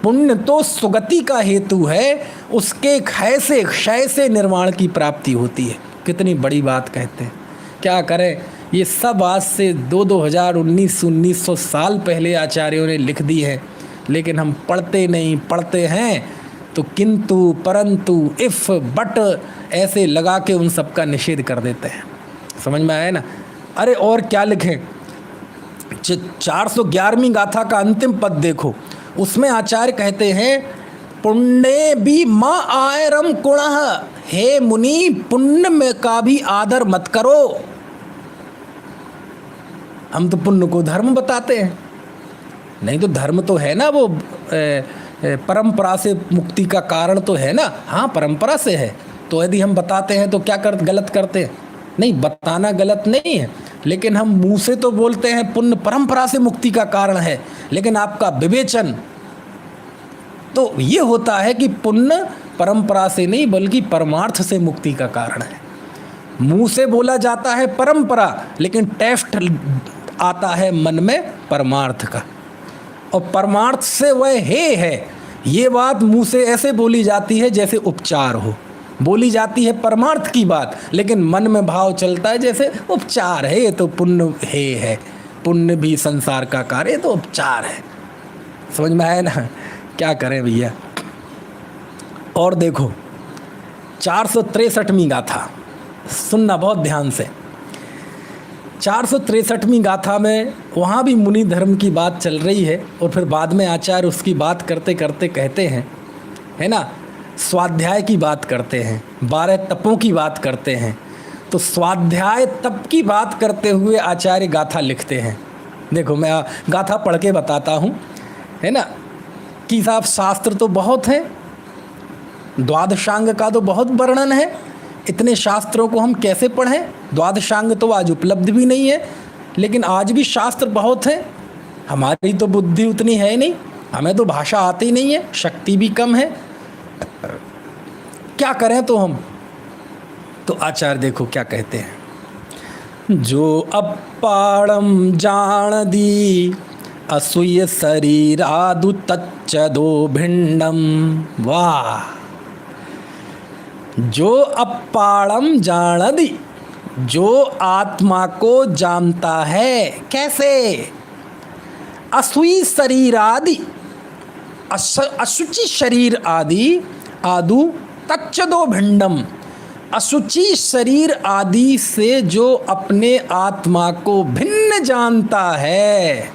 A: पुण्य तो सुगति का हेतु है, उसके क्षय से निर्वाण की प्राप्ति होती है। कितनी बड़ी बात कहते हैं। क्या करें, ये सब आज से 1900 साल पहले आचार्यों ने लिख दी है, लेकिन हम पढ़ते नहीं। पढ़ते हैं तो किंतु, परंतु, इफ, बट ऐसे लगा के उन सब का निषेध कर देते हैं। समझ में आया ना। अरे और क्या लिखें, 411वीं गाथा का अंतिम पद देखो, उसमें आचार्य कहते हैं पुण्य भी माँ आयरम कुणः, हे मुनि पुण्य में का भी आदर मत करो। हम तो पुण्य को धर्म बताते हैं, नहीं तो धर्म तो है ना वो परंपरा से मुक्ति का कारण तो है ना। हाँ परंपरा से है, तो यदि हम बताते हैं तो क्या गलत करते हैं? नहीं, बताना गलत नहीं है, लेकिन हम मुंह से तो बोलते हैं पुण्य परंपरा से मुक्ति का कारण है, लेकिन आपका विवेचन तो ये होता है कि पुण्य परंपरा से नहीं बल्कि परमार्थ से मुक्ति का कारण है। मुंह से बोला जाता है परंपरा, लेकिन टेस्ट आता है मन में परमार्थ का, और परमार्थ से वह है। ये बात मुंह से ऐसे बोली जाती है जैसे उपचार हो, बोली जाती है परमार्थ की बात, लेकिन मन में भाव चलता है जैसे उपचार है। ये तो पुण्य है, पुण्य भी संसार का कार्य, तो उपचार है। समझ में आया ना। क्या करें भैया। और देखो 463वीं गाथा सुनना बहुत ध्यान से। 463वीं गाथा में वहाँ भी मुनि धर्म की बात चल रही है, और फिर बाद में आचार्य उसकी बात करते करते कहते हैं, है ना, स्वाध्याय की बात करते हैं, 12 तपों की बात करते हैं। तो स्वाध्याय तप की बात करते हुए आचार्य गाथा लिखते हैं। देखो मैं गाथा पढ़ के बताता हूँ, है ना, कि साहब शास्त्र तो बहुत हैं, द्वादशांग का तो बहुत वर्णन है, इतने शास्त्रों को हम कैसे पढ़ें? द्वादशांग तो आज उपलब्ध भी नहीं है, लेकिन आज भी शास्त्र बहुत हैं। हमारी तो बुद्धि उतनी है नहीं, हमें तो भाषा आती नहीं है, शक्ति भी कम है, क्या करें तो हम। तो आचार्य देखो क्या कहते हैं, जो अपाड़म जान दी असूय शरीरादु तच्चदो भिंडम। वाह। जो अपाड़म जानदी, जो आत्मा को जानता है, कैसे? असुई शरीर आदि, अशुचि शरीर आदि, आदु तच्चदो भिंडम। अशुचि शरीर आदि से जो अपने आत्मा को भिन्न जानता है।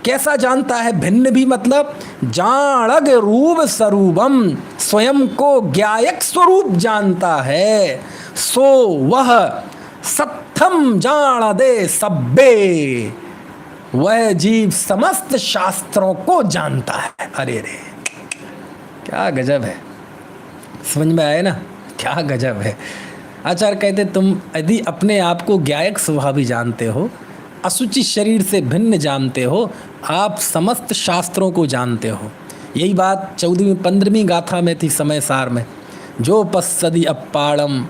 A: कैसा जानता है? भिन्न भी मतलब जाणग रूप स्वरूपम, स्वयं को ज्ञायक स्वरूप जानता है। सो वह सत्थम जान दे सब्बे, वह जीव समस्त शास्त्रों को जानता है। अरे रे क्या गजब है। समझ में आए ना, क्या गजब है। आचार्य कहते तुम यदि अपने आप को ज्ञायक स्वभावी जानते हो, असुचि शरीर से भिन्न जानते हो, आप समस्त शास्त्रों को जानते हो। यही बात 14वीं 15वीं गाथा में थी समय सार में। जो पස්සदि अपाड़म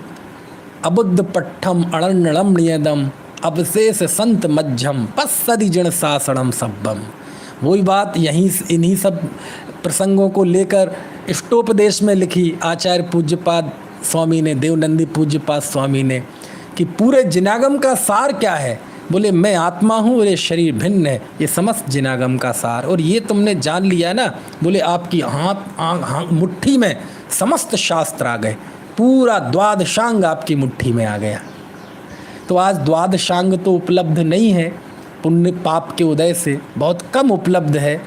A: अबुद्ध पट्ठम अणरणम नियदम अवशेष संत मध्यम पස්සदि जन सासणम सब्बम। वही बात यहीं इन्हीं सब प्रसंगों को लेकर इष्टोपदेश में लिखी आचार्य पूज्यपाद स्वामी ने, देवनंदी पूज्यपाद स्वामी ने, कि पूरे जिनागम का सार क्या है? बोले मैं आत्मा हूँ और ये शरीर भिन्न है, ये समस्त जिनागम का सार। और ये तुमने जान लिया ना, बोले आपकी हाथ मुट्ठी में समस्त शास्त्र आ गए, पूरा द्वादशांग आपकी मुट्ठी में आ गया। तो आज द्वादशांग तो उपलब्ध नहीं है, पुण्य पाप के उदय से बहुत कम उपलब्ध है,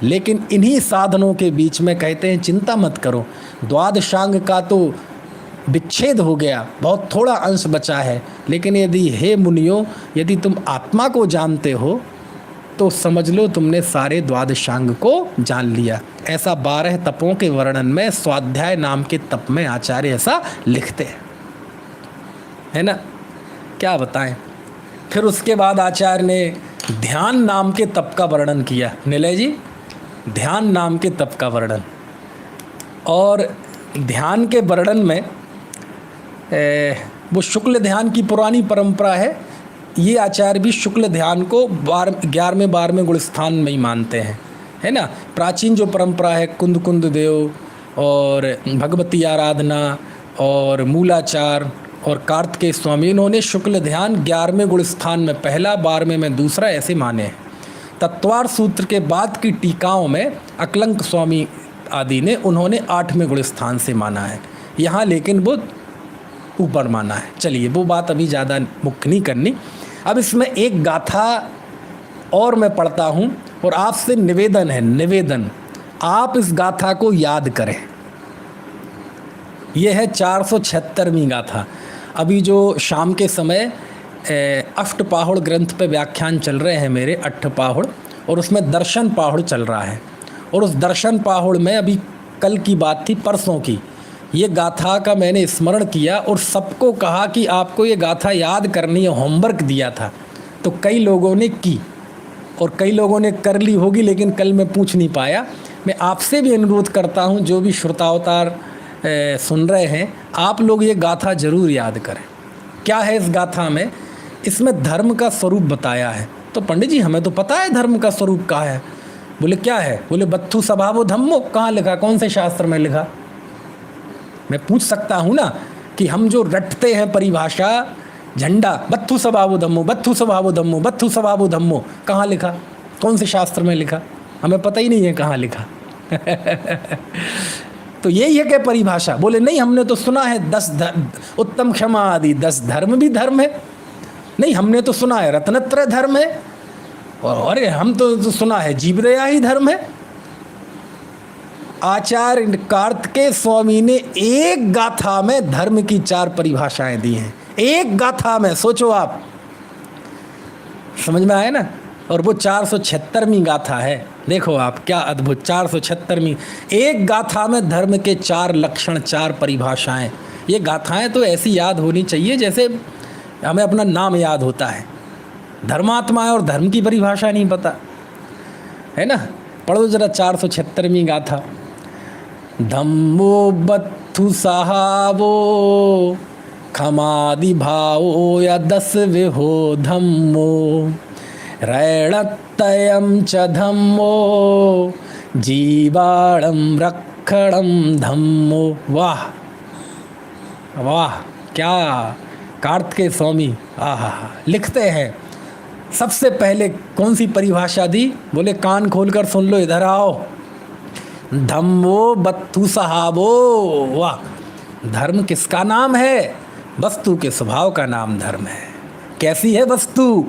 A: लेकिन इन्हीं साधनों के बीच में कहते हैं चिंता मत करो, द्वादशांग का तो विच्छेद हो गया, बहुत थोड़ा अंश बचा है। लेकिन यदि हे मुनियों, यदि तुम आत्मा को जानते हो तो समझ लो तुमने सारे द्वादशांग को जान लिया। ऐसा 12 तपों के वर्णन में स्वाध्याय नाम के तप में आचार्य ऐसा लिखते हैं, है ना। क्या बताएं। फिर उसके बाद आचार्य ने ध्यान नाम के तप का वर्णन किया। निलय जी, ध्यान नाम के तप का वर्णन, और ध्यान के वर्णन में वो शुक्ल ध्यान की पुरानी परंपरा है, ये आचार्य भी शुक्ल ध्यान को 11वें गुण स्थान में ही मानते हैं, है ना। प्राचीन जो परंपरा है कुंद कुंद देव और भगवती आराधना और मूलाचार और कार्तिकेय स्वामी, इन्होंने शुक्ल ध्यान 11वें गुण स्थान में पहला, 12वें में दूसरा, ऐसे माने हैं। तत्वार सूत्र के बाद की टीकाओं में अकलंक स्वामी आदि ने उन्होंने 8वें गुण स्थान से माना है, यहाँ लेकिन वो ऊपर माना है। चलिए वो बात अभी ज़्यादा मुख्य नहीं करनी। अब इसमें एक गाथा और मैं पढ़ता हूँ और आपसे निवेदन है, निवेदन आप इस गाथा को याद करें। यह है 476वीं गाथा। अभी जो शाम के समय अष्टपाहुड़ ग्रंथ पे व्याख्यान चल रहे हैं मेरे, अष्टपाहुड़, और उसमें दर्शन पाहुड़ चल रहा है। और उस दर्शन पाहुड़ में अभी कल की बात थी, परसों की, ये गाथा का मैंने स्मरण किया और सबको कहा कि आपको ये गाथा याद करनी है, होमवर्क दिया था। तो कई लोगों ने की और कई लोगों ने कर ली होगी, लेकिन कल मैं पूछ नहीं पाया। मैं आपसे भी अनुरोध करता हूँ, जो भी श्रोतावतार सुन रहे हैं, आप लोग ये गाथा ज़रूर याद करें। क्या है इस गाथा में? इसमें धर्म का स्वरूप बताया है। तो पंडित जी हमें तो पता है धर्म का स्वरूप क्या है। बोले क्या है? बोले बत्थु स्वभावो धम्मो। कहाँ लिखा, कौन से शास्त्र में लिखा? मैं पूछ सकता हूँ ना कि हम जो रटते हैं परिभाषा, झंडा बत्थु स्वभावो धम्मो, बत्थु स्वभावो धम्मो, बत्थु स्वभावो धम्मो, कहाँ लिखा, कौन से शास्त्र में लिखा? हमें पता ही नहीं है कहाँ लिखा। तो यही है क्या परिभाषा? बोले नहीं, हमने तो सुना है 10 उत्तम क्षमा आदि 10 धर्म भी धर्म है। नहीं, हमने तो सुना है रत्नत्रय धर्म है, और अरे हम तो सुना है जीवदया ही धर्म है। आचार्य कार्तिकेय स्वामी ने एक गाथा में धर्म की 4 परिभाषाएं दी हैं, एक गाथा में। सोचो आप, समझ में आया ना। और वो 476वीं गाथा है। देखो आप क्या अद्भुत, 476वीं, एक गाथा में धर्म के 4 लक्षण, 4 परिभाषाएं। ये गाथाएं तो ऐसी याद होनी चाहिए जैसे हमें अपना नाम याद होता है। धर्मात्मा है और धर्म की परिभाषा नहीं पता, है ना। पढ़ो जरा 476वीं गाथा। धम्मो बत्थु सहावो खमादि भावो या 10 विहो धम्मो रैणत्तयं च धम्मो जीवाणं रक्षणं धम्मो। वाह वाह, क्या कार्तिकेय स्वामी आहा लिखते हैं। सबसे पहले कौन सी परिभाषा दी? बोले कान खोलकर सुन लो, इधर आओ। धम्मो बत्थु सहावो। वाह, धर्म किसका नाम है? वस्तु के स्वभाव का नाम धर्म है। कैसी है वस्तु?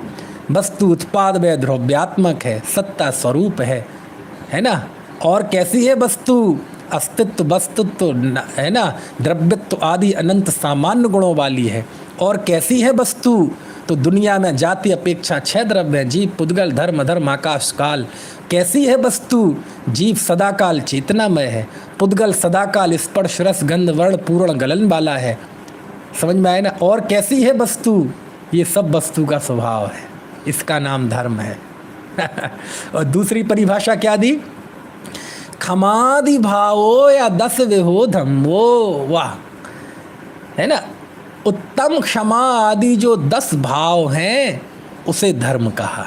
A: वस्तु उत्पाद व द्रव्यात्मक है, सत्ता स्वरूप है ना। और कैसी है वस्तु? अस्तित्व, वस्तुत्व, है ना, द्रव्यत्व आदि अनंत सामान्य गुणों वाली है। और कैसी है वस्तु? तो दुनिया में जाति अपेक्षा 6 द्रव्य, जीव, पुद्गल, धर्म, अधर्म, आकाश, काल। कैसी है वस्तु? जीव सदाकाल चेतनामय है, पुद्गल सदाकाल स्पर्श रस गंध वर्ण पूर्ण गलन वाला है। समझ में आए ना। और कैसी है वस्तु? ये सब वस्तु का स्वभाव है, इसका नाम धर्म है। और दूसरी परिभाषा क्या दी? खमादि भावो या 10 विहो धम्मो। वाह, है ना। उत्तम, क्षमा आदि जो 10 भाव हैं उसे धर्म कहा।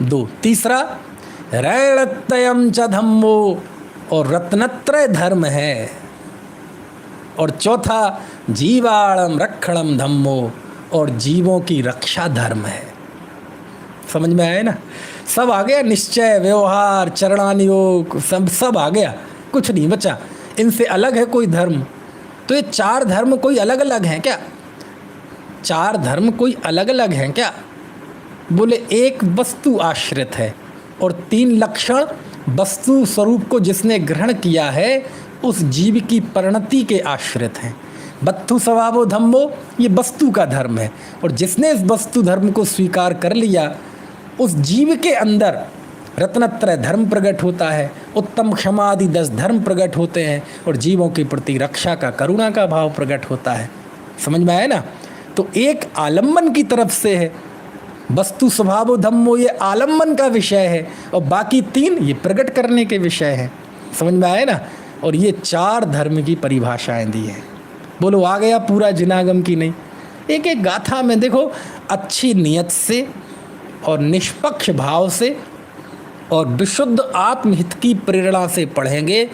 A: 2, तीसरा रैणत्तयं च धम्मो, और रत्नत्रय धर्म है। और चौथा जीवाणं रक्षणं धम्मो, और जीवों की रक्षा धर्म है। समझ में आया ना। सब आ गया, निश्चय, व्यवहार, चरणानुयोग, सब आ गया, कुछ नहीं बचा। इनसे अलग है कोई धर्म? तो ये 4 धर्म कोई अलग अलग हैं क्या? 4 धर्म कोई अलग अलग हैं क्या? बोले एक वस्तु आश्रित है और 3 लक्षण वस्तु स्वरूप को जिसने ग्रहण किया है उस जीव की परिणति के आश्रित हैं। बत्थु स्वभावो धम्मो, ये वस्तु का धर्म है, और जिसने इस वस्तु धर्म को स्वीकार कर लिया उस जीव के अंदर रत्नत्रय धर्म प्रकट होता है, उत्तम क्षमा आदि 10 धर्म प्रकट होते हैं, और जीवों के प्रति रक्षा का, करुणा का भाव प्रकट होता है। समझ में आया ना। तो एक आलम्बन की तरफ से है, वस्तु स्वभावो धम्मो ये आलम्बन का विषय है, और बाकी 3 ये प्रकट करने के विषय हैं। समझ में आया ना। और ये 4 धर्म की परिभाषाएं दी हैं। बोलो आ गया पूरा जिनागम की नहीं? एक एक गाथा में देखो अच्छी नीयत से और निष्पक्ष भाव से और विशुद्ध आत्महित की प्रेरणा से पढ़ेंगे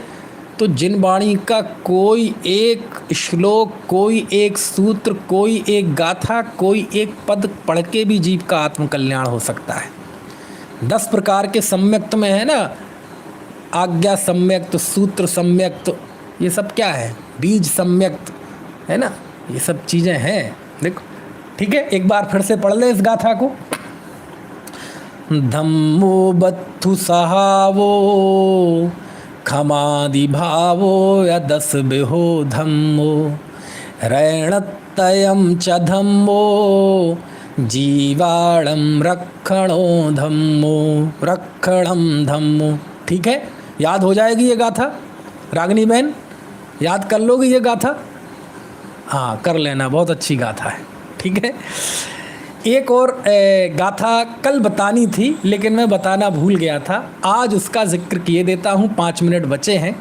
A: तो जिनवाणी का कोई एक श्लोक, कोई एक सूत्र, कोई एक गाथा, कोई एक पद पढ़ के भी जीव का आत्मकल्याण हो सकता है। 10 प्रकार के सम्यक्त में है ना, आज्ञा सम्यक्त, सूत्र सम्यक्त, ये सब क्या है, बीज सम्यक्त है ना, ये सब चीज़ें हैं। देखो ठीक है, एक बार फिर से पढ़ ले इस गाथा को। धम्मो बत्थु सहावो खमादि भावो यदस बिहो धम्मो रैणतयम च धम्मो जीवाणम रक्षणो धम्मो रक्षणम धम्मो। ठीक है, याद हो जाएगी ये गाथा। रागनी बहन याद कर लोगी ये गाथा? हाँ कर लेना, बहुत अच्छी गाथा है। ठीक है, एक और गाथा कल बतानी थी लेकिन मैं बताना भूल गया था, आज उसका जिक्र किए देता हूँ। 5 मिनट बचे हैं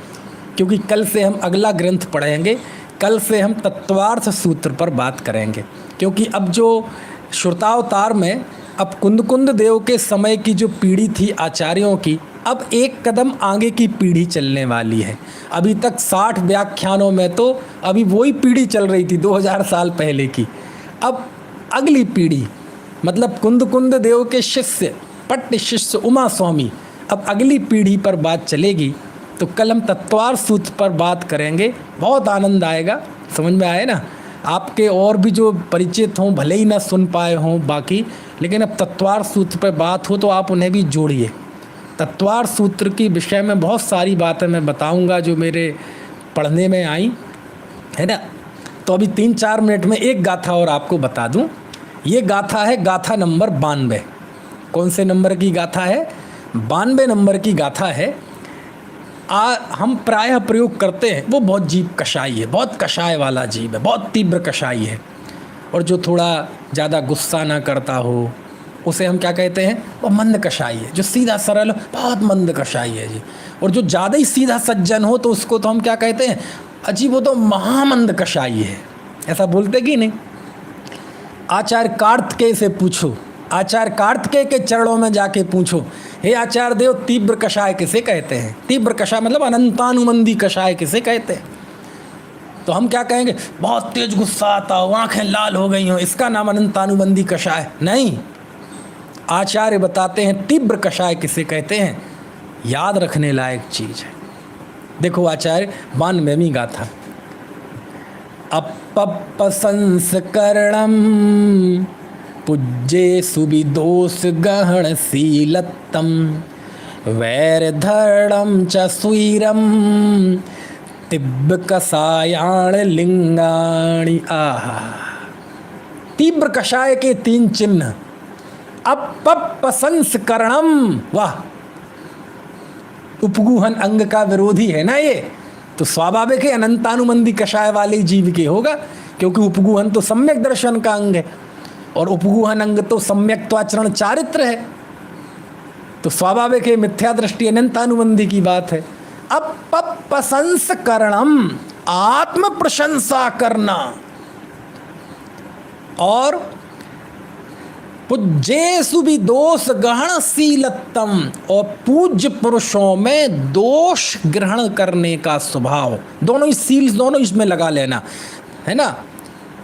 A: क्योंकि कल से हम अगला ग्रंथ पढ़ेंगे। कल से हम तत्वार्थ सूत्र पर बात करेंगे, क्योंकि अब जो श्रुतावतार में अब कुंद देव के समय की जो पीढ़ी थी आचार्यों की, अब एक कदम आगे की पीढ़ी चलने वाली है। अभी तक 60 व्याख्यानों में तो अभी वही पीढ़ी चल रही थी 2000 साल पहले की। अब अगली पीढ़ी मतलब कुंद देव के शिष्य पट्ट शिष्य उमा स्वामी, अब अगली पीढ़ी पर बात चलेगी। तो कल हम तत्वार सूत्र पर बात करेंगे, बहुत आनंद आएगा। समझ में आए ना? आपके और भी जो परिचित हों भले ही ना सुन पाए हों बाकी, लेकिन अब तत्वार सूत्र पर बात हो तो आप उन्हें भी जोड़िए। तत्वार सूत्र की विषय में बहुत सारी बातें मैं बताऊंगा जो मेरे पढ़ने में आई है ना। तो अभी 3-4 मिनट में एक गाथा और आपको बता दूं। ये गाथा है गाथा नंबर 92। कौन से नंबर की गाथा है? 92 नंबर की गाथा है। हम प्रायः प्रयोग करते हैं, वो बहुत जीव कषाई है, बहुत कषाय वाला जीव है, बहुत तीव्र कषाई है। और जो थोड़ा ज़्यादा गुस्सा ना करता हो उसे हम क्या कहते हैं? वो मंद कषाई है। जो सीधा सरल बहुत मंद कषाई है जी। और जो ज़्यादा ही सीधा सज्जन हो तो उसको तो हम क्या कहते हैं? अजीब, वो तो महामंद कषाई है। ऐसा बोलते कि नहीं? आचार्य कार्तिकेय से पूछो, आचार्य कार्तिकेय के चरणों में जाके पूछो, हे आचार्य देव तीव्र कषाय किसे कहते हैं? तीव्र कषाय मतलब अनंतानुमंदी कषाय किसे कहते हैं? तो हम क्या कहेंगे? बहुत तेज गुस्सा आता हो, आंखें लाल हो गई हो, इसका नाम अनंतानुबंधी कषाय नहीं। आचार्य बताते हैं तीव्र कषाय किसे कहते हैं। याद रखने लायक चीज है। देखो आचार्य 92वीं गाथा। अपपसंस्करणम पूज्ये सुविदोष गहन शीलत्तम वैरधरणम च सुईरम तिब्ब कषायाण लिंगाणि। आहा, तीव्र कषाय के 3 चिन्ह। अपपसंस्करणम, वाह, उपगूहन अंग का विरोधी है ना ये, तो स्वाभाविक है अनंतानुबंधी कषाय वाले जीव के होगा, क्योंकि उपगूहन तो सम्यक दर्शन का अंग है और उपगूहन अंग तो सम्यक्त्वाचरण चारित्र है। तो स्वाभाविक है मिथ्या दृष्टि अनंतानुबंधी की बात है। अपपसंस्करणम, आत्म प्रशंसा करना, और पूज्येषु भी दोष ग्रहण शीलत्तम, और पूज्य पुरुषों में दोष ग्रहण करने का स्वभाव। दोनों ही सील दोनों इसमें लगा लेना है ना।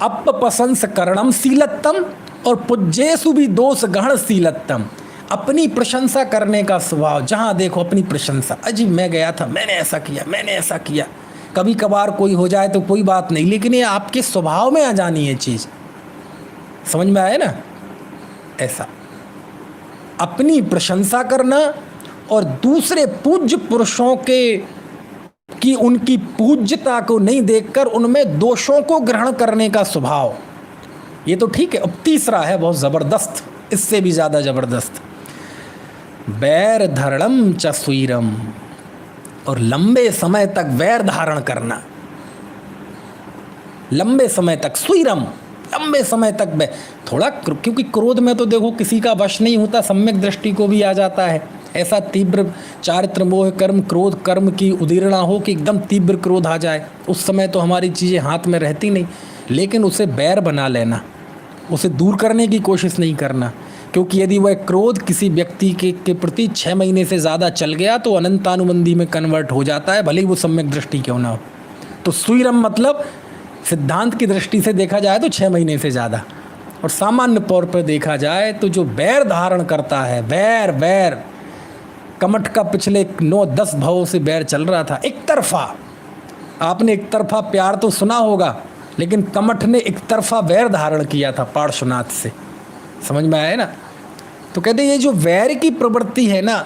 A: अपपसंस्करणम शीलत्तम और पूज्येषु भी दोष ग्रहण शीलत्तम, अपनी प्रशंसा करने का स्वभाव। जहाँ देखो अपनी प्रशंसा, अजी मैं गया था, मैंने ऐसा किया, मैंने ऐसा किया। कभी कभार कोई हो जाए तो कोई बात नहीं, लेकिन ये आपके स्वभाव में आ जानी है चीज़। समझ में आए ना? ऐसा अपनी प्रशंसा करना और दूसरे पूज्य पुरुषों की उनकी पूज्यता को नहीं देखकर उनमें दोषों को ग्रहण करने का स्वभाव। ये तो ठीक है। अब तीसरा है बहुत ज़बरदस्त, इससे भी ज़्यादा ज़बरदस्त। वैर धरणम च सुईरम, और लंबे समय तक वैर धारण करना, लंबे समय तक। सुईरम लंबे समय तक थोड़ा, क्योंकि क्रोध में तो देखो किसी का वश नहीं होता, सम्यक दृष्टि को भी आ जाता है। ऐसा तीव्र चारित्र मोह कर्म क्रोध कर्म की उदीर्णा हो कि एकदम तीव्र क्रोध आ जाए, उस समय तो हमारी चीज़ें हाथ में रहती नहीं। लेकिन उसे बैर बना लेना, उसे दूर करने की कोशिश नहीं करना, क्योंकि यदि वह क्रोध किसी व्यक्ति के प्रति 6 महीने से ज़्यादा चल गया तो अनंतानुबंधी में कन्वर्ट हो जाता है, भले ही वो सम्यक दृष्टि क्यों ना हो। तो सुईरम मतलब सिद्धांत की दृष्टि से देखा जाए तो 6 महीने से ज़्यादा, और सामान्य तौर पर देखा जाए तो जो वैर धारण करता है, वैर कमठ का पिछले 9-10 भावों से बैर चल रहा था, एक तरफा। आपने एक तरफा प्यार तो सुना होगा, लेकिन कमठ ने एक तरफा वैर धारण किया था पार्श्वनाथ से। समझ में आया ना? तो कहते ये जो वैर की प्रवृत्ति है ना,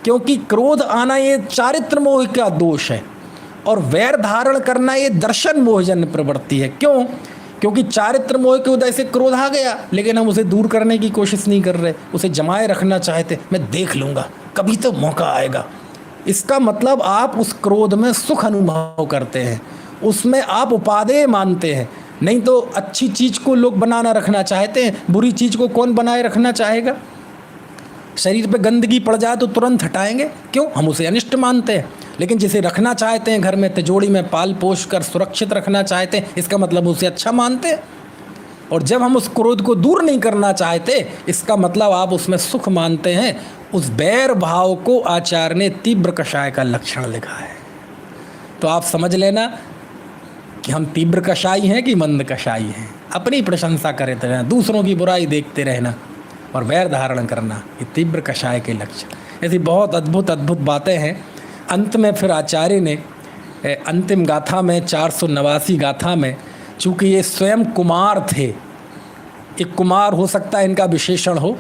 A: क्योंकि क्रोध आना ये चारित्र मोह का दोष है, और वैर धारण करना ये दर्शन मोहजन्य प्रवृत्ति है। क्यों? क्योंकि चारित्र मोह के उदय से क्रोध आ गया, लेकिन हम उसे दूर करने की कोशिश नहीं कर रहे, उसे जमाए रखना चाहते। मैं देख लूँगा, कभी तो मौका आएगा। इसका मतलब आप उस क्रोध में सुख अनुभव करते हैं, उसमें आप उपादेय मानते हैं। नहीं तो अच्छी चीज़ को लोग बनाना रखना चाहते हैं, बुरी चीज़ को कौन बनाए रखना चाहेगा? शरीर पे गंदगी पड़ जाए तो तुरंत हटाएंगे, क्यों? हम उसे अनिष्ट मानते हैं। लेकिन जिसे रखना चाहते हैं घर में, तिजोरी में पाल पोष कर सुरक्षित रखना चाहते हैं, इसका मतलब उसे अच्छा मानते हैं। और जब हम उस क्रोध को दूर नहीं करना चाहते, इसका मतलब आप उसमें सुख मानते हैं। उस बैर भाव को आचार्य ने तीव्र कषाय का लक्षण लिखा है। तो आप समझ लेना कि हम तीव्र कषाई हैं कि मंद कषाई हैं। अपनी प्रशंसा करते रहना, दूसरों की बुराई देखते रहना और वैर धारण करना, ये तीव्र कषाय के लक्षण। ऐसी बहुत अद्भुत अद्भुत बातें हैं। अंत में फिर आचार्य ने अंतिम गाथा में 489 गाथा में, चूँकि ये स्वयं कुमार थे, एक कुमार हो सकता है इनका विशेषण हो।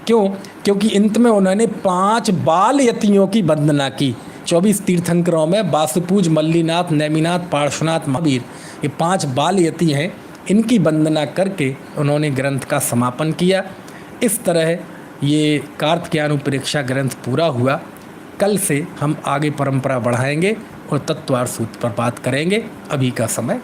A: क्यों? क्योंकि अंत में उन्होंने 5 बाल यतियों की वंदना की। 24 तीर्थंकरों में वासुपूज, मल्लीनाथ, नैमिनाथ, पार्श्वनाथ, महावीर, ये 5 बाल यति हैं। इनकी वंदना करके उन्होंने ग्रंथ का समापन किया। इस तरह ये कार्तिकेयानुप्रेक्षा ग्रंथ पूरा हुआ। कल से हम आगे परंपरा बढ़ाएंगे और तत्वार्थ सूत्र पर बात करेंगे। अभी का समय